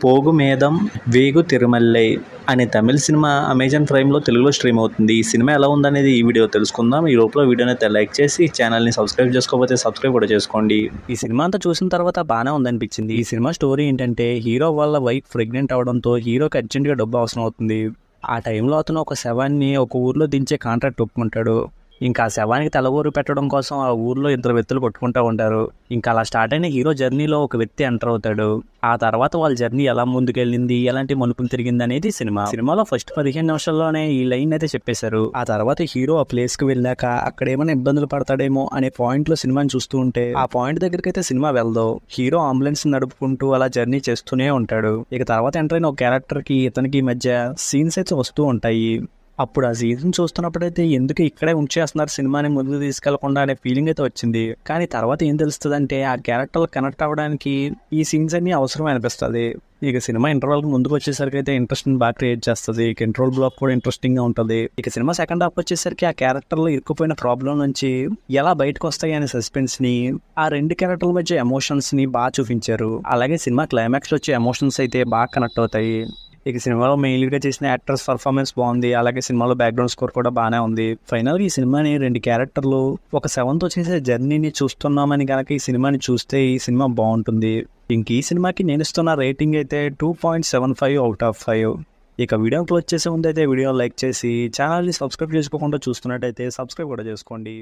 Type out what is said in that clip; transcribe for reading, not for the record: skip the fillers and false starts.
పోగుమేదం వేగు తిరుమల్లై అనే తమిళ cinema Amazon ప్రైమ్లో తెలుగులో స్ట్రీమ్ అవుతుంది. ఈ సినిమా ఎలా ఉందనేది ఈ వీడియో తెలుసుకుందాం. ఈ లోపల వీడియోని అయితే లైక్ చేసి ఛానల్ని సబ్స్క్రైబ్ చేసుకోకపోతే సబ్స్క్రైబ్ కూడా చేసుకోండి. ఈ సినిమా అంతా చూసిన తర్వాత బాగానే ఉందనిపించింది. ఈ సినిమా స్టోరీ ఏంటంటే హీరో వాళ్ళ వైఫ్ ప్రెగ్నెంట్ అవడంతో హీరోకి అర్జెంట్గా డబ్బు అవసరం అవుతుంది. ఆ టైంలో అతను ఒక శవాన్ని ఒక ఊర్లో దించే కాంట్రాక్ట్ ఒప్పుకుంటాడు. ఇంకా ఆ శవానికి తలగోరు పెట్టడం కోసం ఆ ఊర్లో ఇద్దరు వ్యక్తులు కొట్టుకుంటూ ఉంటారు. ఇంకా అలా స్టార్ట్ అయిన హీరో జర్నీలో ఒక వ్యక్తి ఎంటర్ అవుతాడు. ఆ తర్వాత వాళ్ళ జర్నీ ఎలా ముందుకెళ్ళింది, ఎలాంటి మలుపులు తిరిగింది అనేది సినిమాలో ఫస్ట్ 15 నిమిషాల్లోనే ఈ లైన్ అయితే చెప్పేశారు. ఆ తర్వాత హీరో ఆ ప్లేస్ కి వెళ్ళాక అక్కడ ఏమైనా ఇబ్బందులు పడతాడేమో అనే పాయింట్ లో సినిమాని చూస్తూ ఉంటే ఆ పాయింట్ దగ్గరికి అయితే సినిమా వెళ్దాం. హీరో అంబులెన్స్ నడుపుకుంటూ అలా జర్నీ చేస్తూనే ఉంటాడు. ఇక తర్వాత ఎంటర్ అయిన ఒక క్యారెక్టర్ కి ఇతనికి మధ్య సీన్స్ అయితే వస్తూ ఉంటాయి. అప్పుడు ఆ సీజన్ చూస్తున్నప్పుడైతే ఎందుకు ఇక్కడే ఉంచేస్తున్నారు సినిమాని ముందుకు తీసుకెళ్లకుండా అనే ఫీలింగ్ అయితే వచ్చింది. కానీ తర్వాత ఏం తెలుస్తుంది అంటే ఆ క్యారెక్టర్ కనెక్ట్ అవ్వడానికి ఈ సీన్స్ అన్ని అవసరం అనిపిస్తుంది. ఇక సినిమా ఇంటర్వల్ కి ముందుకు వచ్చేసరికి అయితే ఇంట్రెస్ట్ బాగా క్రియేట్ చేస్తుంది. కంట్రోల్ బ్లాక్ కూడా ఇంట్రెస్టింగ్ గా ఉంటుంది. ఇక సినిమా సెకండ్ హాఫ్ వచ్చేసరికి ఆ క్యారెక్టర్ లో ఇరుక్కుపోయిన ప్రాబ్లం నుంచి ఎలా బయటకు వస్తాయి అనే సస్పెన్స్ ని, ఆ రెండు క్యారెక్టర్ల మధ్య ఎమోషన్స్ ని బాగా చూపించారు. అలాగే సినిమా క్లైమాక్స్ లో వచ్చే ఎమోషన్స్ అయితే బాగా కనెక్ట్ అవుతాయి. ఇక సినిమాలో మెయిన్గా చేసిన యాక్టర్స్ పర్ఫార్మెన్స్ బాగుంది. అలాగే సినిమాలో బ్యాక్గ్రౌండ్ స్కోర్ కూడా బాగానే ఉంది. ఫైనల్గా ఈ సినిమాని రెండు క్యారెక్టర్లు ఒక సెవెన్తో చేసే జర్నీని చూస్తున్నామని కనుక ఈ సినిమాని చూస్తే ఈ సినిమా బాగుంటుంది. ఇంక ఈ సినిమాకి నేను ఇస్తున్న రేటింగ్ అయితే 2.75 అవుట్ ఆఫ్ 5. ఇక వీడియో క్లోజ్ చేసే ముందు అయితే వీడియో లైక్ చేసి ఛానల్ని సబ్స్క్రైబ్ చేసుకోకుండా చూస్తున్నట్టయితే సబ్స్క్రైబ్ కూడా చేసుకోండి.